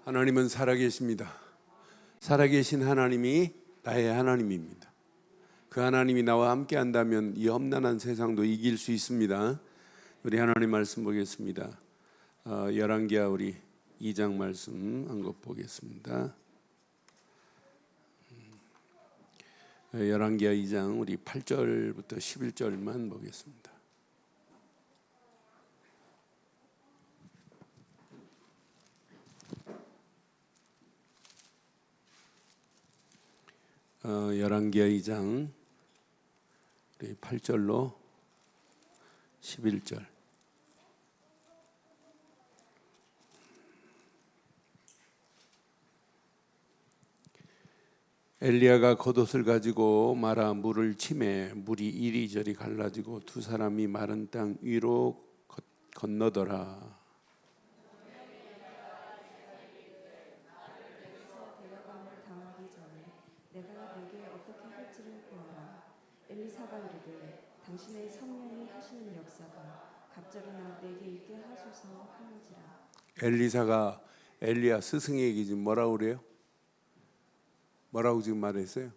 하나님은 살아계십니다. 살아계신 하나님이 나의 하나님입니다. 그 하나님이 나와 함께 한다면 이 험난한 세상도 이길 수 있습니다. 우리 하나님 말씀 보겠습니다. 열왕기하 우리 2장 말씀 한 것 보겠습니다. 열왕기하 2장 우리 8절부터 11절만 보겠습니다. 열왕기하 2장 8절로 11절. 엘리야가 겉옷을 가지고 말아 물을 치매 물이 이리저리 갈라지고 두 사람이 마른 땅 위로 건너더라. 엘리사가 이르되 당신의 성령이 하시는 역사가 갑절이나 내게 있게 하소서 하는지라. 엘리사가 엘리야 스승에게 지금 뭐라고 그래요? 뭐라고 지금 말했어요?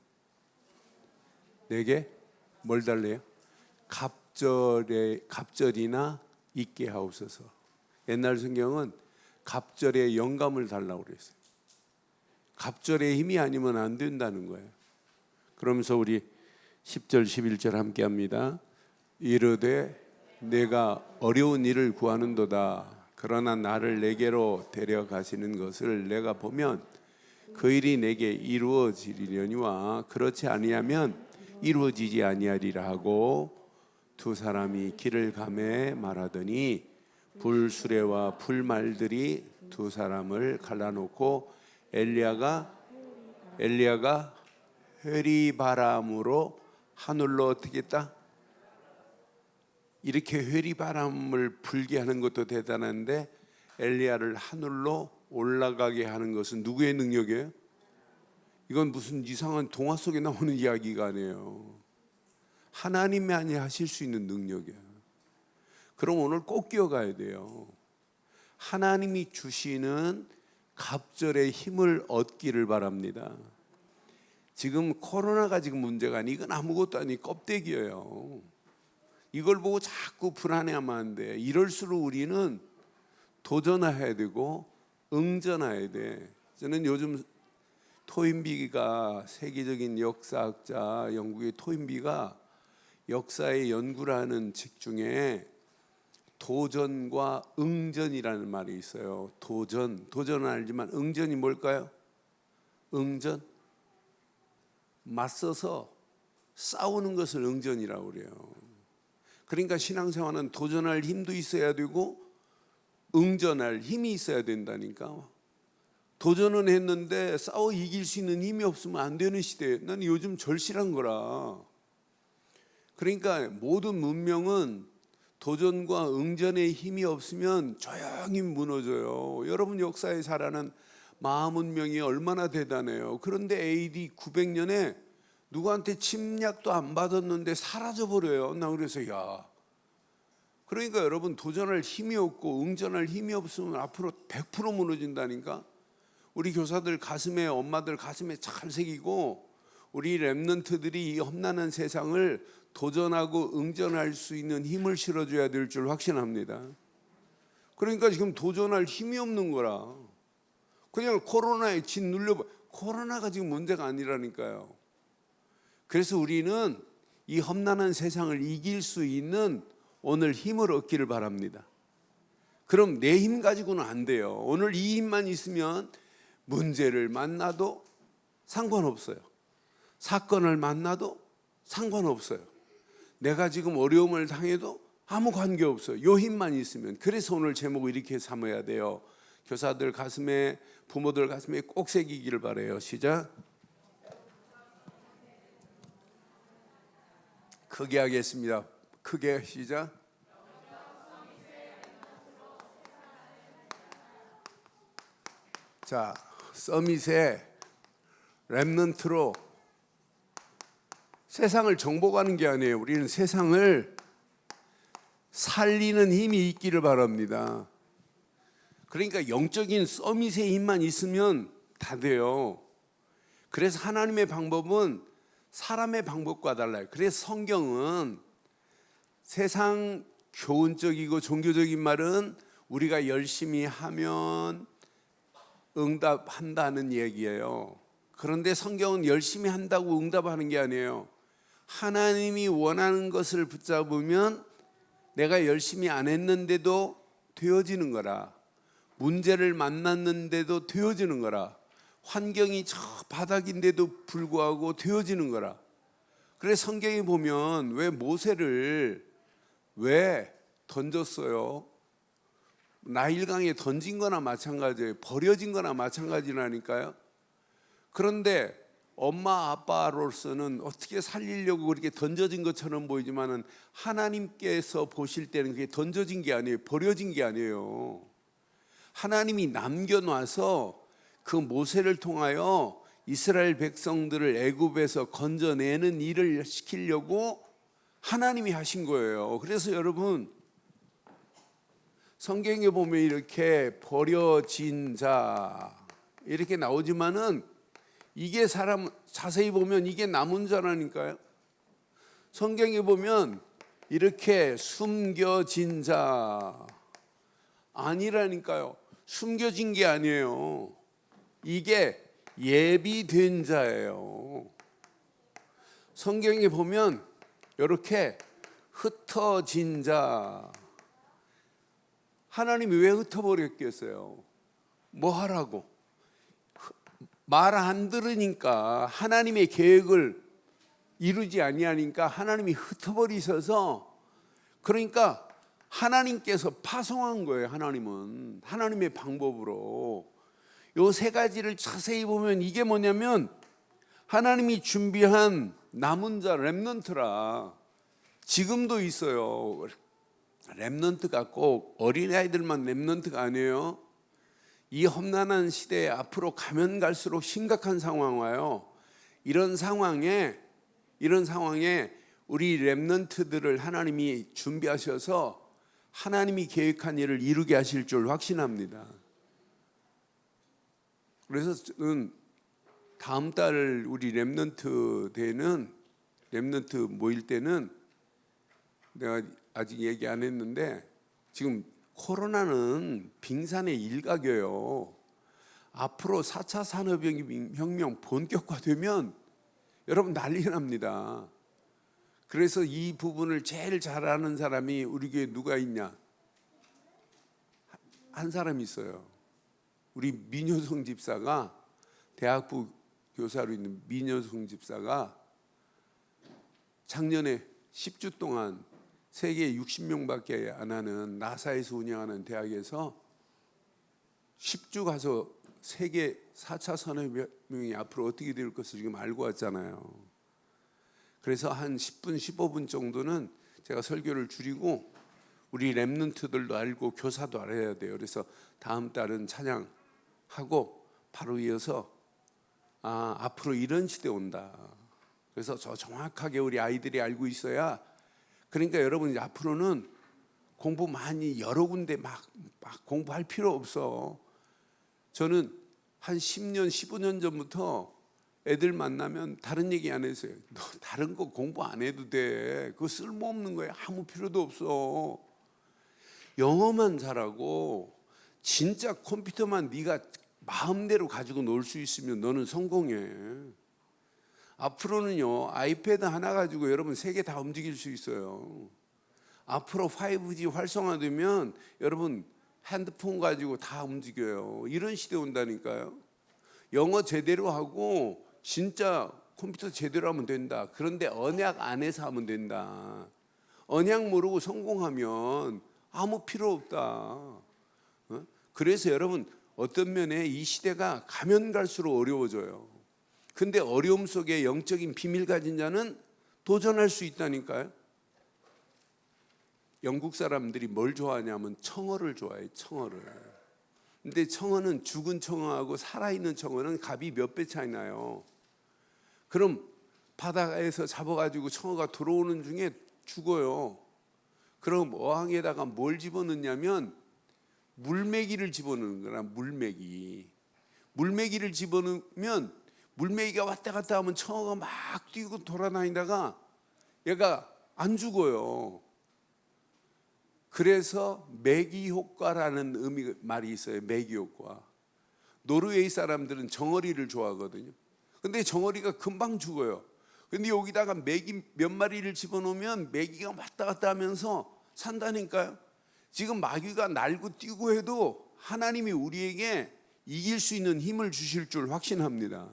내게 뭘 달래요? 갑절이나 있게 하옵소서. 옛날 성경은 갑절의 영감을 달라고 그랬어요. 갑절의 힘이 아니면 안 된다는 거예요. 그러면서 우리 10절 11절 함께 합니다. 이르되 내가 어려운 일을 구하는도다. 그러나 나를 내게로 데려가시는 것을 내가 보면 그 일이 내게 이루어지려니와 그렇지 아니하면 이루어지지 아니하리라 하고 두 사람이 길을 가매 말하더니 불수레와 풀말들이 두 사람을 갈라놓고 엘리야가 회리바람으로 하늘로 어떻게 했다? 이렇게 회리바람을 불게 하는 것도 대단한데 엘리야를 하늘로 올라가게 하는 것은 누구의 능력이에요? 이건 무슨 이상한 동화 속에 나오는 이야기가 아니에요. 하나님만이 하실 수 있는 능력이야. 그럼 오늘 꼭 기억해야 돼요. 하나님이 주시는 갑절의 힘을 얻기를 바랍니다. 지금 코로나가 지금 문제가 아니, 이건 아무것도 아니 껍데기예요. 이걸 보고 자꾸 불안해하면 안 돼. 이럴수록 우리는 도전해야 되고 응전해야 돼. 저는 요즘 토인비가 세계적인 역사학자, 영국의 토인비가 역사의 연구를 하는 책 중에 도전과 응전이라는 말이 있어요. 도전은 알지만 응전이 뭘까요? 응전? 맞서서 싸우는 것을 응전이라고 그래요. 그러니까 신앙생활은 도전할 힘도 있어야 되고 응전할 힘이 있어야 된다니까. 도전은 했는데 싸워 이길 수 있는 힘이 없으면 안 되는 시대에 난 요즘 절실한 거라. 그러니까 모든 문명은 도전과 응전의 힘이 없으면 조용히 무너져요. 여러분 역사에 살아는 마문명이 얼마나 대단해요. 그런데 AD 900년에 누구한테 침략도 안 받았는데 사라져버려요. 나 그래서 그러니까 여러분 도전할 힘이 없고 응전할 힘이 없으면 앞으로 100% 무너진다니까. 우리 교사들 가슴에, 엄마들 가슴에 잘 새기고 우리 렘넌트들이 이 험난한 세상을 도전하고 응전할 수 있는 힘을 실어줘야 될 줄 확신합니다. 그러니까 지금 도전할 힘이 없는 거라. 그냥 코로나에 짓눌려. 코로나가 지금 문제가 아니라니까요. 그래서 우리는 이 험난한 세상을 이길 수 있는 오늘 힘을 얻기를 바랍니다. 그럼 내 힘 가지고는 안 돼요. 오늘 이 힘만 있으면 문제를 만나도 상관없어요. 사건을 만나도 상관없어요. 내가 지금 어려움을 당해도 아무 관계없어요. 이 힘만 있으면. 그래서 오늘 제목을 이렇게 삼아야 돼요. 교사들 가슴에, 부모들 가슴에 꼭 새기기를 바라요. 시작. 크게 하겠습니다. 크게 시작. 자, 서밋의 렘넌트로 세상을 정복하는 게 아니에요. 우리는 세상을 살리는 힘이 있기를 바랍니다. 그러니까 영적인 서밋의 힘만 있으면 다 돼요. 그래서 하나님의 방법은 사람의 방법과 달라요. 그래서 성경은 세상 교훈적이고 종교적인 말은 우리가 열심히 하면 응답한다는 얘기예요. 그런데 성경은 열심히 한다고 응답하는 게 아니에요. 하나님이 원하는 것을 붙잡으면 내가 열심히 안 했는데도 되어지는 거라. 문제를 만났는데도 되어지는 거라. 환경이 저 바닥인데도 불구하고 되어지는 거라. 그래서 성경에 보면 왜 모세를 왜 던졌어요? 나일강에 던진 거나 마찬가지예요. 버려진 거나 마찬가지라니까요. 그런데 엄마 아빠로서는 어떻게 살리려고 그렇게 던져진 것처럼 보이지만은 하나님께서 보실 때는 그게 던져진 게 아니에요. 버려진 게 아니에요. 하나님이 남겨놔서 그 모세를 통하여 이스라엘 백성들을 애굽에서 건져내는 일을 시키려고 하나님이 하신 거예요. 그래서 여러분 성경에 보면 이렇게 버려진 자 이렇게 나오지만은 이게 사람 자세히 보면 이게 남은 자라니까요. 성경에 보면 이렇게 숨겨진 자 아니라니까요. 숨겨진 게 아니에요. 이게 예비된 자예요. 성경에 보면 이렇게 흩어진 자. 하나님이 왜 흩어버렸겠어요? 뭐 하라고? 말 안 들으니까 하나님의 계획을 이루지 아니하니까 하나님이 흩어버리셔서 그러니까 하나님께서 파송한 거예요. 하나님은 하나님의 방법으로 요 세 가지를 자세히 보면 이게 뭐냐면 하나님이 준비한 남은 자 렘넌트라. 지금도 있어요. 렘넌트가 꼭 어린아이들만 렘넌트가 아니에요. 이 험난한 시대에 앞으로 가면 갈수록 심각한 상황 와요. 이런 상황에 우리 렘넌트들을 하나님이 준비하셔서 하나님이 계획한 일을 이루게 하실 줄 확신합니다. 그래서 저는 다음 달 우리 렘넌트 대회는 렘넌트 모일 때는 내가 아직 얘기 안 했는데 지금 코로나는 빙산의 일각이에요. 앞으로 4차 산업혁명 본격화되면 여러분 난리 납니다. 그래서 이 부분을 제일 잘 아는 사람이 우리 교회에 누가 있냐? 한 사람이 있어요. 우리 민효성 집사가 대학부 교사로 있는 민효성 집사가 작년에 10주 동안 세계 60명밖에 안 하는 나사에서 운영하는 대학에서 10주 가서 세계 4차 산업혁명이 앞으로 어떻게 될 것을 지금 알고 왔잖아요. 그래서 한 10분, 15분 정도는 제가 설교를 줄이고 우리 렘넌트들도 알고 교사도 알아야 돼요. 그래서 다음 달은 찬양하고 바로 이어서 앞으로 이런 시대 온다. 그래서 저 정확하게 우리 아이들이 알고 있어야 그러니까 여러분 앞으로는 공부 많이 여러 군데 막 공부할 필요 없어. 저는 한 10년, 15년 전부터 애들 만나면 다른 얘기 안 했어요. 너 다른 거 공부 안 해도 돼. 그거 쓸모없는 거야. 아무 필요도 없어. 영어만 잘하고 진짜 컴퓨터만 네가 마음대로 가지고 놀 수 있으면 너는 성공해. 앞으로는요 아이패드 하나 가지고 여러분 세계 다 움직일 수 있어요. 앞으로 5G 활성화되면 여러분 핸드폰 가지고 다 움직여요. 이런 시대 온다니까요. 영어 제대로 하고 진짜 컴퓨터 제대로 하면 된다. 그런데 언약 안에서 하면 된다. 언약 모르고 성공하면 아무 필요 없다. 그래서 여러분 어떤 면에 이 시대가 가면 갈수록 어려워져요. 근데 어려움 속에 영적인 비밀 가진 자는 도전할 수 있다니까요. 영국 사람들이 뭘 좋아하냐면 청어를 좋아해요. 청어를. 근데 청어는 죽은 청어하고 살아있는 청어는 값이 몇 배 차이 나요. 그럼 바다에서 잡아가지고 청어가 들어오는 중에 죽어요. 그럼 어항에다가 뭘 집어넣냐면 물메기를 집어넣는 거나 물메기를 집어넣으면 물메기가 왔다 갔다 하면 청어가 막 뛰고 돌아다니다가 얘가 안 죽어요. 그래서 메기 효과라는 말이 있어요. 메기 효과. 노르웨이 사람들은 정어리를 좋아하거든요. 근데 정어리가 금방 죽어요. 근데 여기다가 메기 몇 마리를 집어넣으면 메기가 왔다 갔다 하면서 산다니까요. 지금 마귀가 날고 뛰고 해도 하나님이 우리에게 이길 수 있는 힘을 주실 줄 확신합니다.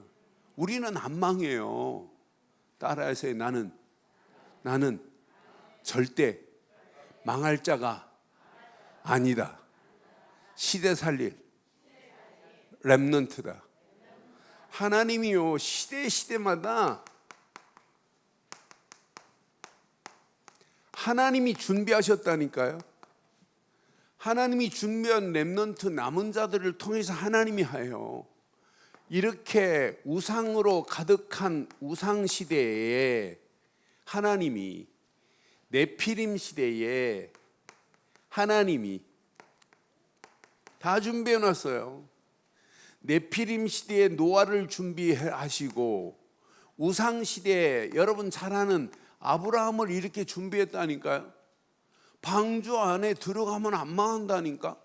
우리는 안 망해요. 따라하세요. 나는 절대 망할 자가 아니다. 시대 살릴 렘넌트다. 하나님이요, 시대마다 하나님이 준비하셨다니까요. 하나님이 준비한 렘넌트 남은 자들을 통해서 하나님이 하요. 이렇게 우상으로 가득한 우상 시대에 하나님이, 네피림 시대에 하나님이 다 준비해 놨어요. 네피림 시대에 노아를 준비하시고 우상 시대에 여러분 잘 아는 아브라함을 이렇게 준비했다니까요. 방주 안에 들어가면 안 망한다니까.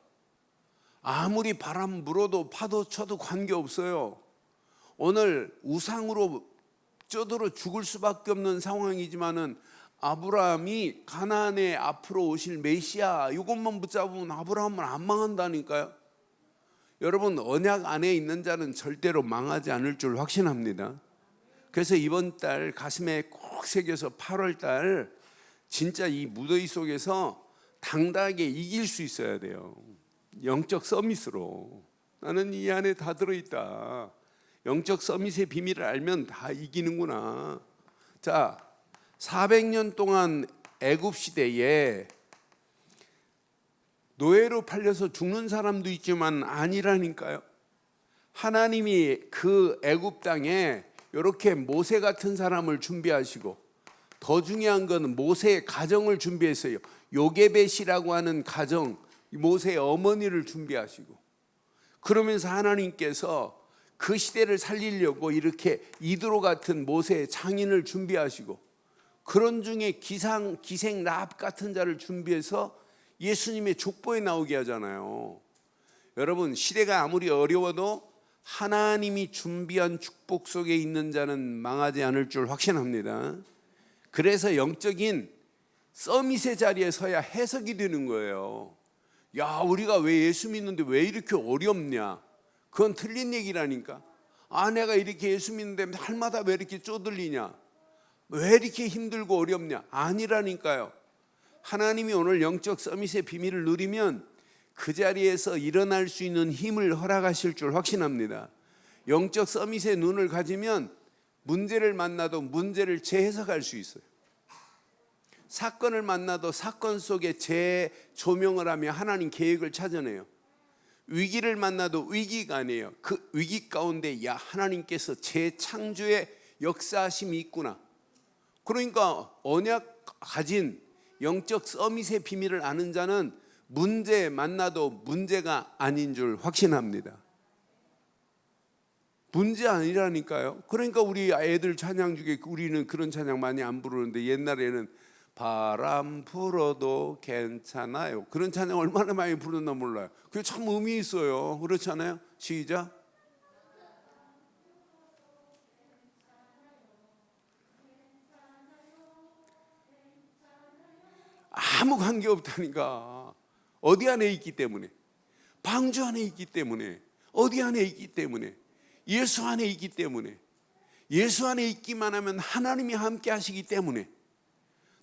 아무리 바람 불어도 파도 쳐도 관계없어요. 오늘 우상으로 쪄들어 죽을 수밖에 없는 상황이지만은 아브라함이 가나안에 앞으로 오실 메시아 이것만 붙잡으면 아브라함은 안 망한다니까요. 여러분, 언약 안에 있는 자는 절대로 망하지 않을 줄 확신합니다. 그래서 이번 달 가슴에 꼭 새겨서 8월 달 진짜 이 무더위 속에서 당당하게 이길 수 있어야 돼요. 영적 서밋으로. 나는 이 안에 다 들어있다. 영적 서밋의 비밀을 알면 다 이기는구나. 자, 400년 동안 애굽 시대에 노예로 팔려서 죽는 사람도 있지만 아니라니까요. 하나님이 그 애굽 땅에 이렇게 모세 같은 사람을 준비하시고, 더 중요한 건 모세의 가정을 준비했어요. 요게벳이라고 하는 가정, 모세의 어머니를 준비하시고, 그러면서 하나님께서 그 시대를 살리려고 이렇게 이드로 같은 모세의 장인을 준비하시고, 그런 중에 기생 라합 같은 자를 준비해서 예수님의 족보에 나오게 하잖아요. 여러분, 시대가 아무리 어려워도 하나님이 준비한 축복 속에 있는 자는 망하지 않을 줄 확신합니다. 그래서 영적인 서밋의 자리에 서야 해석이 되는 거예요. 야, 우리가 왜 예수 믿는데 왜 이렇게 어렵냐? 그건 틀린 얘기라니까. 아, 내가 이렇게 예수 믿는데 할마다 왜 이렇게 쪼들리냐? 왜 이렇게 힘들고 어렵냐? 아니라니까요. 하나님이 오늘 영적 서밋의 비밀을 누리면 그 자리에서 일어날 수 있는 힘을 허락하실 줄 확신합니다. 영적 서밋의 눈을 가지면 문제를 만나도 문제를 재해석할 수 있어요. 사건을 만나도 사건 속에 재조명을 하며 하나님 계획을 찾아내요. 위기를 만나도 위기가 아니에요. 그 위기 가운데 야, 하나님께서 재창조의 역사하심이 있구나. 그러니까 언약 가진 영적 서밋의 비밀을 아는 자는 문제 만나도 문제가 아닌 줄 확신합니다. 문제 아니라니까요. 그러니까 우리 애들 찬양 중에 우리는 그런 찬양 많이 안 부르는데, 옛날에는 바람 불어도 괜찮아요, 그런 찬양 얼마나 많이 부르나 몰라요. 그게 참 의미 있어요. 그렇잖아요. 시작. 아무 관계 없다니까. 어디 안에 있기 때문에, 방주 안에 있기 때문에, 어디 안에 있기 때문에, 예수 안에 있기 때문에, 예수 안에 있기만 하면 하나님이 함께 하시기 때문에.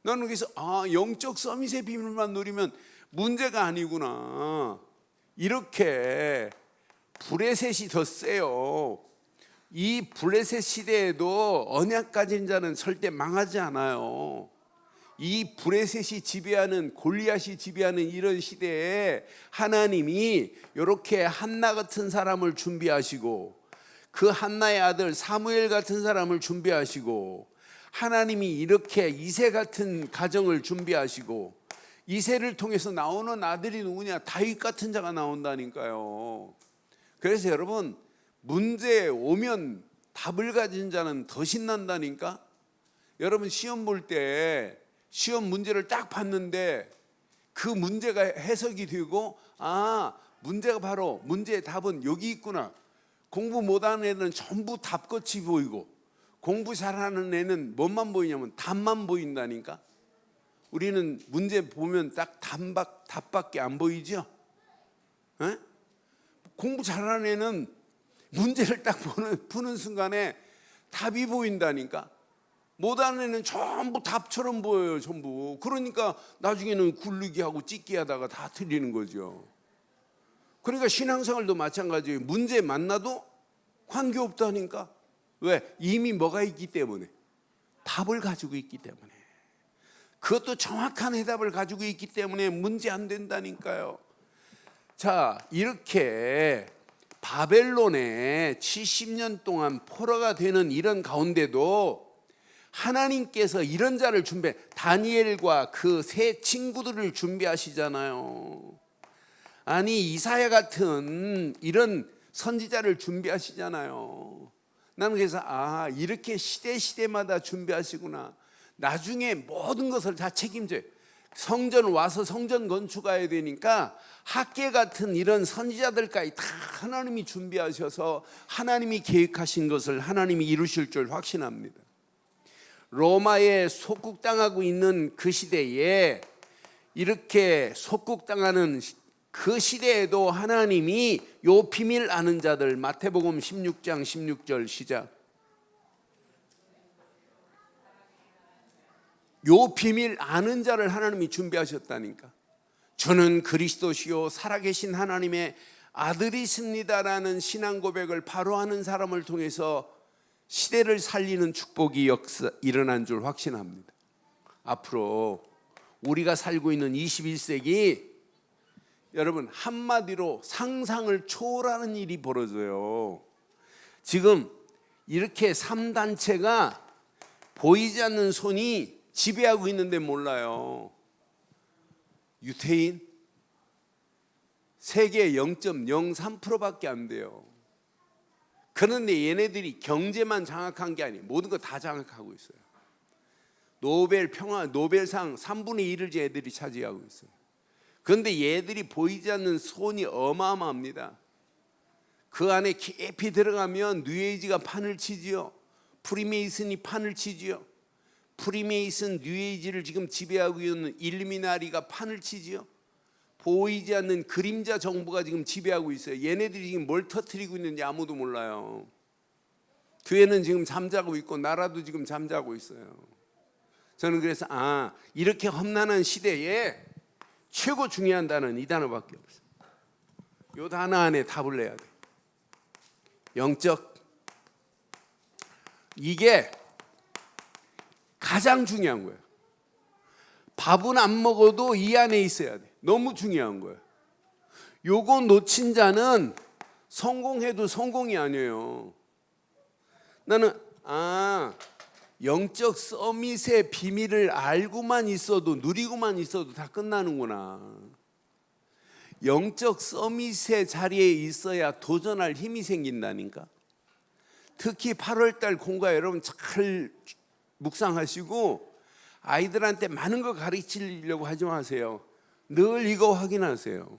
나는 그래서 영적 서밋의 비밀만 누리면 문제가 아니구나. 이렇게 블레셋이 더 세요. 이 블레셋 시대에도 언약 가진 자는 절대 망하지 않아요. 이 블레셋이 지배하는, 골리앗이 지배하는 이런 시대에 하나님이 이렇게 한나 같은 사람을 준비하시고, 그 한나의 아들 사무엘 같은 사람을 준비하시고, 하나님이 이렇게 이새 같은 가정을 준비하시고, 이새를 통해서 나오는 아들이 누구냐? 다윗 같은 자가 나온다니까요. 그래서 여러분, 문제 오면 답을 가진 자는 더 신난다니까. 여러분, 시험 볼 때 시험 문제를 딱 봤는데 그 문제가 해석이 되고, 문제가 바로, 문제의 답은 여기 있구나. 공부 못하는 애들은 전부 답같이 보이고, 공부 잘하는 애는 뭐만 보이냐면 답만 보인다니까. 우리는 문제 보면 딱 답밖에 안 보이죠. 에? 공부 잘하는 애는 문제를 딱 푸는 순간에 답이 보인다니까. 못하는 애는 전부 답처럼 보여요, 전부. 그러니까 나중에는 굴르기 하고 찢기 하다가 다 틀리는 거죠. 그러니까 신앙생활도 마찬가지예요. 문제 만나도 관계없다니까. 왜? 이미 뭐가 있기 때문에, 답을 가지고 있기 때문에, 그것도 정확한 해답을 가지고 있기 때문에 문제 안 된다니까요. 자, 이렇게 바벨론에 70년 동안 포로가 되는 이런 가운데도 하나님께서 이런 자를 다니엘과 그 세 친구들을 준비하시잖아요. 아니, 이사야 같은 이런 선지자를 준비하시잖아요. 나는 그래서 이렇게 시대마다 준비하시구나. 나중에 모든 것을 다 책임져요. 성전 와서 성전 건축해야 되니까 학계 같은 이런 선지자들까지 다 하나님이 준비하셔서 하나님이 계획하신 것을 하나님이 이루실 줄 확신합니다. 로마에 속국당하고 있는 그 시대에, 이렇게 속국당하는 그 시대에도 하나님이 요 비밀 아는 자들, 마태복음 16장 16절 시작. 요 비밀 아는 자를 하나님이 준비하셨다니까. 저는 그리스도시요 살아계신 하나님의 아들이십니다라는 신앙 고백을 바로 하는 사람을 통해서 시대를 살리는 축복이 일어난 줄 확신합니다. 앞으로 우리가 살고 있는 21세기, 여러분, 한마디로 상상을 초월하는 일이 벌어져요. 지금 이렇게 3단체가 보이지 않는 손이 지배하고 있는데 몰라요. 유태인 세계 0.03%밖에 안 돼요. 그런데 얘네들이 경제만 장악한 게 아니에요. 모든 거 다 장악하고 있어요. 노벨상 3분의 1을 얘들이 차지하고 있어요. 그런데 얘들이 보이지 않는 손이 어마어마합니다. 그 안에 깊이 들어가면 뉴에이지가 판을 치지요. 프리메이슨이 판을 치지요. 프리메이슨 뉴에이지를 지금 지배하고 있는 일루미나리가 판을 치지요. 보이지 않는 그림자 정부가 지금 지배하고 있어요. 얘네들이 지금 뭘 터뜨리고 있는지 아무도 몰라요. 교회는 지금 잠자고 있고 나라도 지금 잠자고 있어요. 저는 그래서 이렇게 험난한 시대에 최고 중요한 단어는 이 단어밖에 없어요. 이 단어 안에 답을 내야 돼요. 영적. 이게 가장 중요한 거예요. 밥은 안 먹어도 이 안에 있어야 돼. 너무 중요한 거예요. 요거 놓친 자는 성공해도 성공이 아니에요. 나는 영적 서밋의 비밀을 알고만 있어도, 누리고만 있어도 다 끝나는구나. 영적 서밋의 자리에 있어야 도전할 힘이 생긴다니까. 특히 8월달 공과 여러분 잘 묵상하시고 아이들한테 많은 거 가르치려고 하지 마세요. 늘 이거 확인하세요.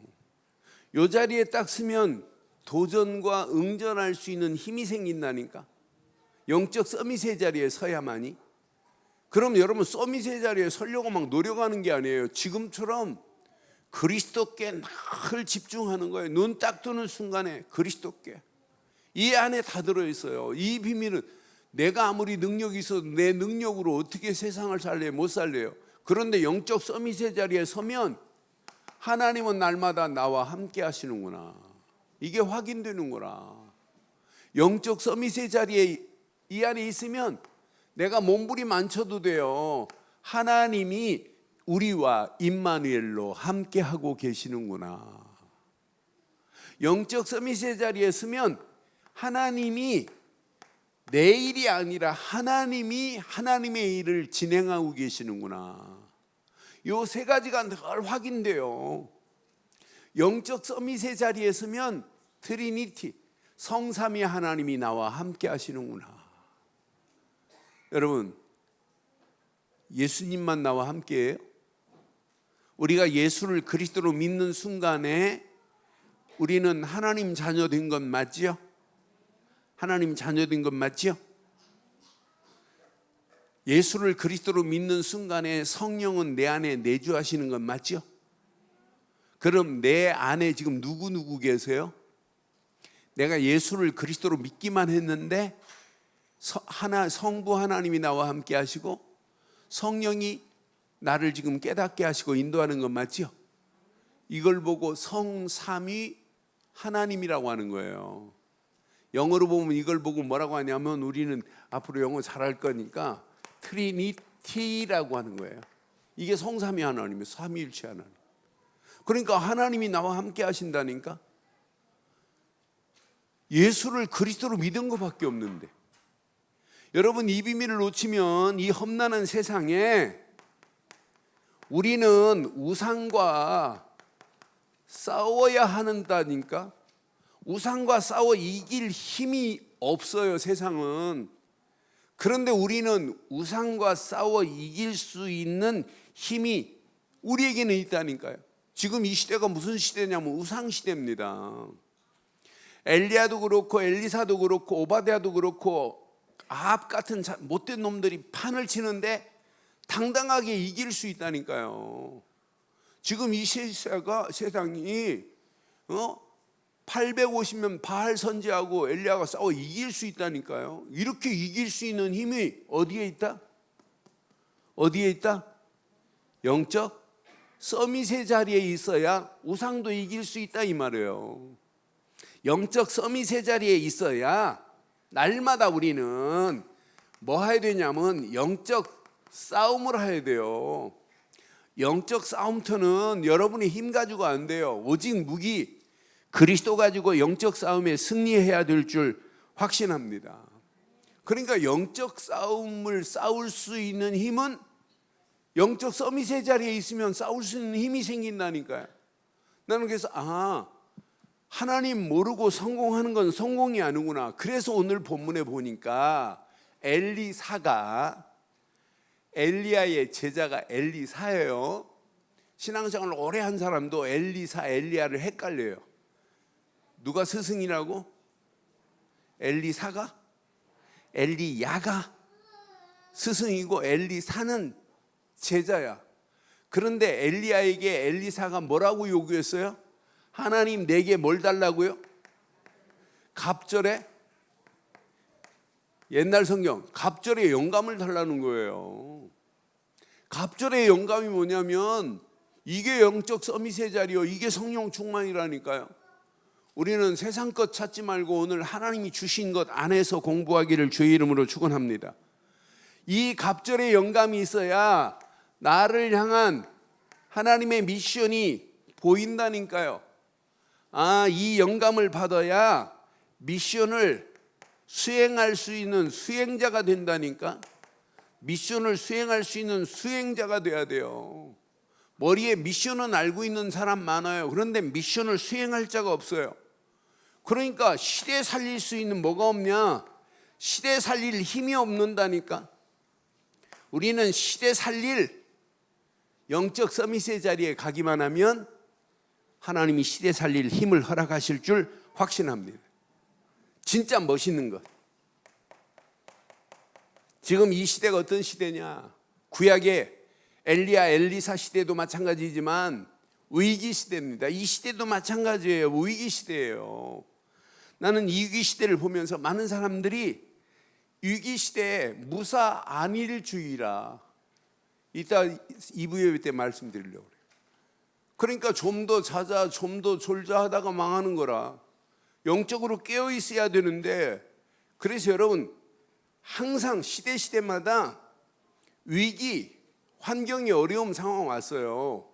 이 자리에 딱 서면 도전과 응전할 수 있는 힘이 생긴다니까. 영적 서밋의 자리에 서야만이. 그럼 여러분 서밋의 자리에 서려고 막 노력하는 게 아니에요. 지금처럼 그리스도께 늘 집중하는 거예요. 눈 딱 뜨는 순간에 그리스도께. 이 안에 다 들어있어요. 이 비밀은 내가 아무리 능력이 있어도 내 능력으로 어떻게 세상을 살래요? 못 살래요. 그런데 영적 서밋의 자리에 서면 하나님은 날마다 나와 함께 하시는구나. 이게 확인되는구나. 영적 서밋의 자리에 이 안에 있으면 내가 몸부림만 쳐도 돼요. 하나님이 우리와 임마누엘로 함께 하고 계시는구나. 영적 서밋의 자리에 서면 하나님이 내 일이 아니라 하나님이 하나님의 일을 진행하고 계시는구나. 요 세 가지가 늘 확인돼요. 영적 서밋의 자리에 서면 트리니티, 성삼위 하나님이 나와 함께 하시는구나. 여러분, 예수님만 나와 함께해요? 우리가 예수를 그리스도로 믿는 순간에 우리는 하나님 자녀된 건 맞지요? 하나님 자녀된 건 맞지요? 예수를 그리스도로 믿는 순간에 성령은 내 안에 내주하시는 건 맞죠? 그럼 내 안에 지금 누구 계세요? 내가 예수를 그리스도로 믿기만 했는데 성부 하나님이 나와 함께 하시고 성령이 나를 지금 깨닫게 하시고 인도하는 건 맞죠? 이걸 보고 성삼위 하나님이라고 하는 거예요. 영어로 보면 이걸 보고 뭐라고 하냐면 우리는 앞으로 영어 잘할 거니까 트리니티라고 하는 거예요. 이게 성삼위 하나님이에요. 삼위일체 하나님. 그러니까 하나님이 나와 함께 하신다니까. 예수를 그리스도로 믿은 것밖에 없는데, 여러분 이 비밀을 놓치면 이 험난한 세상에 우리는 우상과 싸워야 한다니까. 우상과 싸워 이길 힘이 없어요, 세상은. 그런데 우리는 우상과 싸워 이길 수 있는 힘이 우리에게는 있다니까요. 지금 이 시대가 무슨 시대냐면 우상 시대입니다. 엘리야도 그렇고 엘리사도 그렇고 오바댜도 그렇고 아합 같은 못된 놈들이 판을 치는데 당당하게 이길 수 있다니까요. 지금 이 세상이 850명 바알 선지하고 엘리야가 싸워 이길 수 있다니까요. 이렇게 이길 수 있는 힘이 어디에 있다? 어디에 있다? 영적 서밋의 자리에 있어야 우상도 이길 수 있다 이 말이에요. 영적 서밋의 자리에 있어야 날마다 우리는 뭐 해야 되냐면 영적 싸움을 해야 돼요. 영적 싸움터는 여러분의 힘 가지고 안 돼요. 오직 무기 그리스도 가지고 영적 싸움에 승리해야 될 줄 확신합니다. 그러니까 영적 싸움을 싸울 수 있는 힘은 영적 서밋의 자리에 있으면 싸울 수 있는 힘이 생긴다니까요. 나는 그래서 하나님 모르고 성공하는 건 성공이 아니구나. 그래서 오늘 본문에 보니까 엘리사가, 엘리야의 제자가 엘리사예요. 신앙생활을 오래 한 사람도 엘리사, 엘리야를 헷갈려요. 누가 스승이라고? 엘리사가? 엘리야가 스승이고 엘리사는 제자야. 그런데 엘리야에게 엘리사가 뭐라고 요구했어요? 하나님 내게 뭘 달라고요? 갑절에, 옛날 성경 갑절에 영감을 달라는 거예요. 갑절의 영감이 뭐냐면 이게 영적 서밋의 자리요, 이게 성령 충만이라니까요. 우리는 세상 것 찾지 말고 오늘 하나님이 주신 것 안에서 공부하기를 주의 이름으로 축원합니다. 이 갑절의 영감이 있어야 나를 향한 하나님의 미션이 보인다니까요. 이 영감을 받아야 미션을 수행할 수 있는 수행자가 된다니까. 미션을 수행할 수 있는 수행자가 돼야 돼요. 머리에 미션은 알고 있는 사람 많아요. 그런데 미션을 수행할 자가 없어요. 그러니까 시대 살릴 수 있는 뭐가 없냐? 시대 살릴 힘이 없는다니까. 우리는 시대 살릴 영적 서밋의 자리에 가기만 하면 하나님이 시대 살릴 힘을 허락하실 줄 확신합니다. 진짜 멋있는 것. 지금 이 시대가 어떤 시대냐? 구약의 엘리야, 엘리사 시대도 마찬가지지만 위기 시대입니다. 이 시대도 마찬가지예요. 위기 시대예요. 나는 이 위기 시대를 보면서 많은 사람들이 위기 시대에 무사 안일주의라, 이따 2부 예배 때 말씀드리려고 그래요. 그러니까 좀 더 자자, 좀 더 졸자 하다가 망하는 거라. 영적으로 깨어 있어야 되는데, 그래서 여러분 항상 시대마다 위기, 환경이 어려움 상황 왔어요.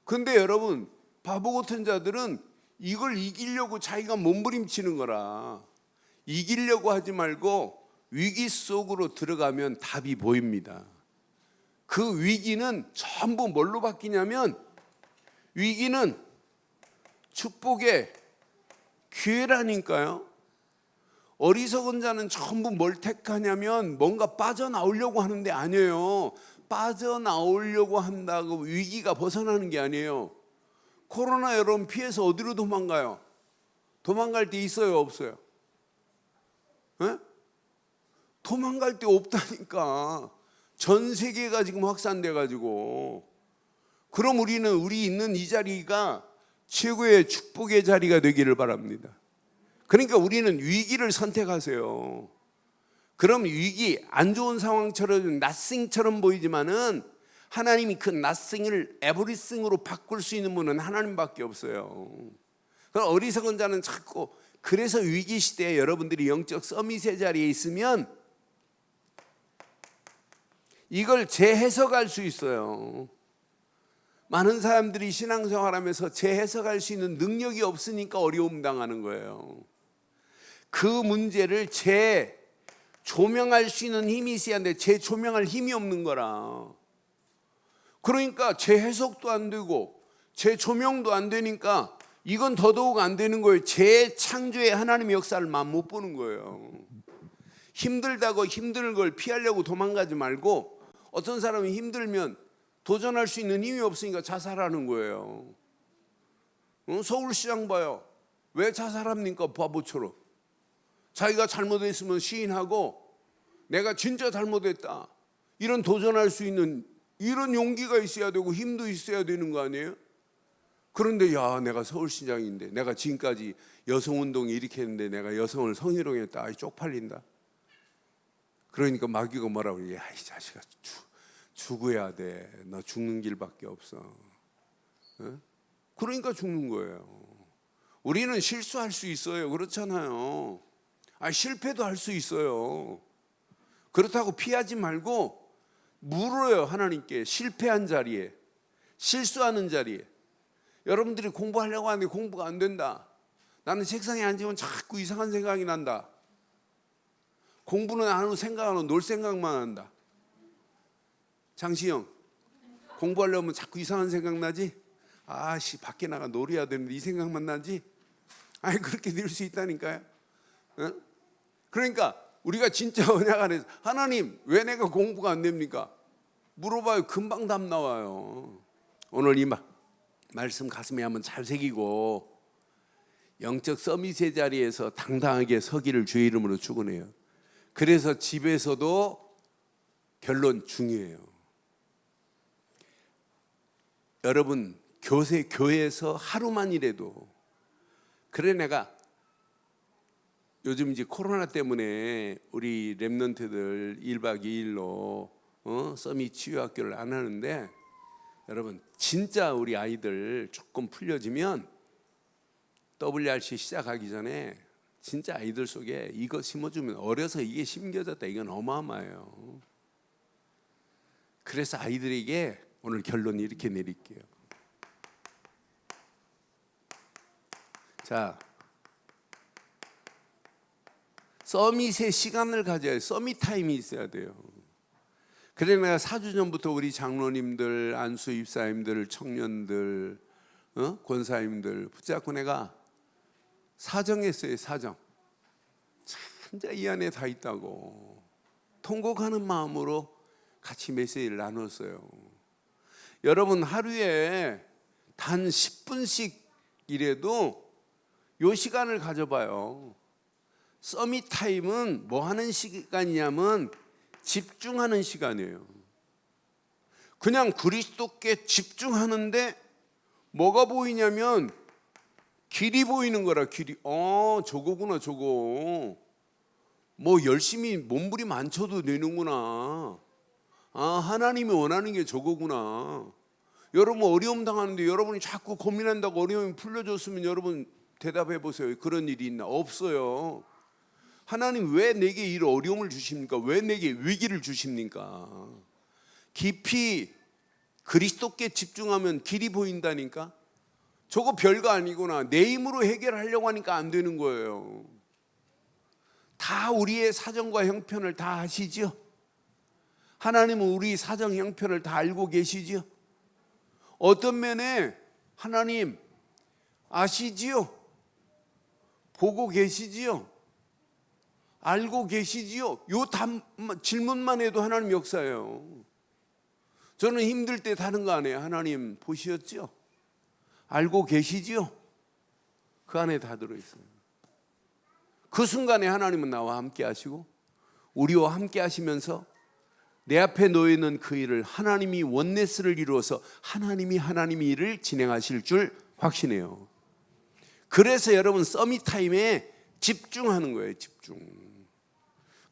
근데 여러분 바보 같은 자들은 이걸 이기려고 자기가 몸부림치는 거라. 이기려고 하지 말고 위기 속으로 들어가면 답이 보입니다. 그 위기는 전부 뭘로 바뀌냐면 위기는 축복의 기회라니까요. 어리석은 자는 전부 뭘 택하냐면 뭔가 빠져나오려고 하는데 아니에요. 빠져나오려고 한다고 위기가 벗어나는 게 아니에요. 코로나 여러분 피해서 어디로 도망가요? 도망갈 데 있어요, 없어요? 에? 도망갈 데 없다니까. 전 세계가 지금 확산돼 가지고. 그럼 우리는 우리 있는 이 자리가 최고의 축복의 자리가 되기를 바랍니다. 그러니까 우리는 위기를 선택하세요. 그럼 위기, 안 좋은 상황처럼 nothing처럼 보이지만은 하나님이 그 nothing을 everything으로 바꿀 수 있는 분은 하나님밖에 없어요. 그럼 어리석은 자는 자꾸, 그래서 위기 시대에 여러분들이 영적 서밋의 자리에 있으면 이걸 재해석할 수 있어요. 많은 사람들이 신앙생활하면서 재해석할 수 있는 능력이 없으니까 어려움 당하는 거예요. 그 문제를 재조명할 수 있는 힘이 있어야 하는데 재조명할 힘이 없는 거라. 그러니까 재해석도 안 되고 재조명도 안 되니까 이건 더더욱 안 되는 거예요. 재창조의 하나님의 역사를 못 보는 거예요. 힘들다고 힘든 걸 피하려고 도망가지 말고, 어떤 사람이 힘들면 도전할 수 있는 힘이 없으니까 자살하는 거예요. 서울시장 봐요. 왜 자살합니까? 바보처럼. 자기가 잘못했으면 시인하고 내가 진짜 잘못했다, 이런 도전할 수 있는 이런 용기가 있어야 되고 힘도 있어야 되는 거 아니에요? 그런데 야, 내가 서울시장인데, 내가 지금까지 여성운동 일으켰는데 내가 여성을 성희롱했다, 쪽팔린다. 그러니까 마귀가 뭐라고 그래? 야, 이 자식아, 죽어야 돼. 너 죽는 길밖에 없어. 그러니까 죽는 거예요. 우리는 실수할 수 있어요. 그렇잖아요. 실패도 할 수 있어요. 그렇다고 피하지 말고 물어요, 하나님께. 실패한 자리에, 실수하는 자리에. 여러분들이 공부하려고 하는데 공부가 안 된다. 나는 책상에 앉으면 자꾸 이상한 생각이 난다. 공부는 안 하고 생각 안 하고 놀 생각만 한다. 장시영, 공부하려면 자꾸 이상한 생각 나지? 밖에 나가 놀아야 되는데 이 생각만 나지? 그렇게 될 수 있다니까요. 그러니까 우리가 진짜 언약 안에서 하나님, 왜 내가 공부가 안 됩니까? 물어봐요. 금방 답 나와요. 오늘 이 말씀 가슴에 한번 잘 새기고 영적 서밋의 자리에서 당당하게 서기를 주의 이름으로 축원해요. 그래서 집에서도 결론 중요해요. 여러분, 교회에서 하루만 일해도, 그래 내가 요즘 이제 코로나 때문에 우리 랩런트들 1박 2일로 서밋 치유학교를 안 하는데, 여러분 진짜 우리 아이들 조금 풀려지면 WRC 시작하기 전에 진짜 아이들 속에 이거 심어주면, 어려서 이게 심겨졌다, 이건 어마어마해요. 그래서 아이들에게 오늘 결론 이렇게 내릴게요. 자, 서밋의 시간을 가져야, 서밋 타임이 있어야 돼요. 그래 내가 4주 전부터 우리 장로님들, 안수 입사님들, 청년들, 권사님들 붙잡고 내가 사정했어요. 사정. 진짜 이 안에 다 있다고 통곡하는 마음으로 같이 메시지를 나눴어요. 여러분, 하루에 단 10분씩 이래도 요 시간을 가져봐요. 서밋 타임은 뭐 하는 시간이냐면 집중하는 시간이에요. 그냥 그리스도께 집중하는데 뭐가 보이냐면 길이 보이는 거라. 길이. 저거구나, 저거. 뭐 열심히 몸부림 안 쳐도 되는구나. 하나님이 원하는 게 저거구나. 여러분 어려움 당하는데 여러분이 자꾸 고민한다고 어려움이 풀려줬으면 여러분 대답해 보세요. 그런 일이 있나? 없어요. 하나님 왜 내게 이 어려움을 주십니까? 왜 내게 위기를 주십니까? 깊이 그리스도께 집중하면 길이 보인다니까. 저거 별거 아니구나. 내 힘으로 해결하려고 하니까 안 되는 거예요. 다 우리의 사정과 형편을 다 아시죠? 하나님은 우리 사정 형편을 다 알고 계시지요. 어떤 면에 하나님 아시지요? 보고 계시지요? 알고 계시지요? 요 질문만 해도 하나님 역사예요. 저는 힘들 때 다른 거 안 해요. 하나님 보시었지요? 알고 계시지요? 그 안에 다 들어있어요. 그 순간에 하나님은 나와 함께 하시고 우리와 함께 하시면서 내 앞에 놓여있는 그 일을 하나님이 원네스를 이루어서 하나님이 일을 진행하실 줄 확신해요. 그래서 여러분 서밋 타임에 집중하는 거예요. 집중.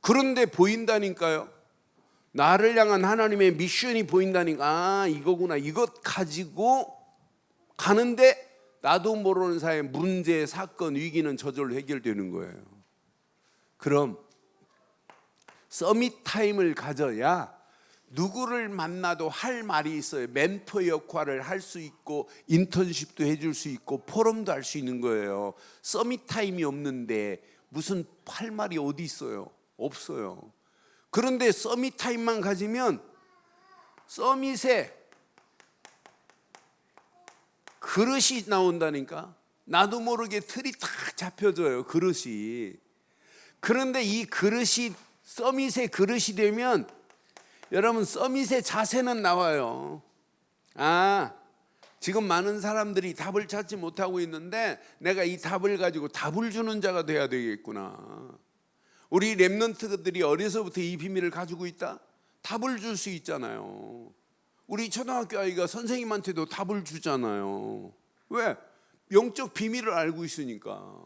그런데 보인다니까요. 나를 향한 하나님의 미션이 보인다니까. 이거구나. 이것 가지고 가는데 나도 모르는 사이에 문제, 사건, 위기는 저절로 해결되는 거예요. 그럼 서밋 타임을 가져야 누구를 만나도 할 말이 있어요. 멘토 역할을 할 수 있고 인턴십도 해줄 수 있고 포럼도 할 수 있는 거예요. 서밋 타임이 없는데 무슨 할 말이 어디 있어요? 없어요. 그런데 서밋 타임만 가지면 서밋에 그릇이 나온다니까. 나도 모르게 틀이 딱 잡혀져요. 그릇이. 그런데 이 그릇이 서밋의 그릇이 되면 여러분 서밋의 자세는 나와요. 지금 많은 사람들이 답을 찾지 못하고 있는데 내가 이 답을 가지고 답을 주는 자가 돼야 되겠구나. 우리 렘넌트들이 어려서부터 이 비밀을 가지고 있다? 답을 줄 수 있잖아요. 우리 초등학교 아이가 선생님한테도 답을 주잖아요. 왜? 영적 비밀을 알고 있으니까.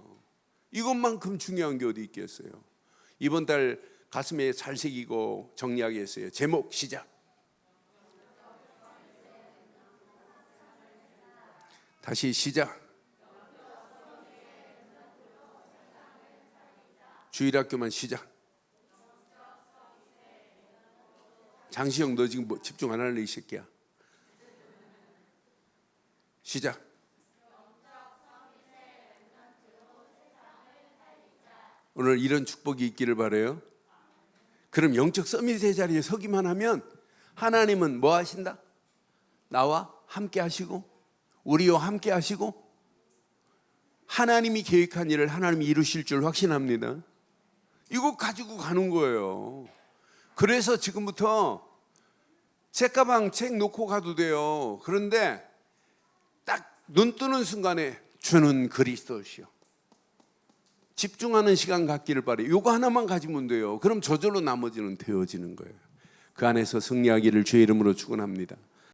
이것만큼 중요한 게 어디 있겠어요. 이번 달 가슴에 잘 새기고 정리하겠어요. 제목 시작. 다시 시작. 주일학교만 시작. 장시영 너 지금 뭐 집중 안 할래 이 새끼야. 시작. 오늘 이런 축복이 있기를 바라요. 그럼 영적 서밋의 자리에 서기만 하면 하나님은 뭐 하신다? 나와 함께 하시고 우리와 함께 하시고 하나님이 계획한 일을 하나님이 이루실 줄 확신합니다. 이거 가지고 가는 거예요. 그래서 지금부터 책가방 책 놓고 가도 돼요. 그런데 딱 눈 뜨는 순간에 주는 그리스도시요. 집중하는 시간 갖기를 바래요. 이거 하나만 가지면 돼요. 그럼 저절로 나머지는 되어지는 거예요. 그 안에서 승리하기를 주의 이름으로 축원합니다.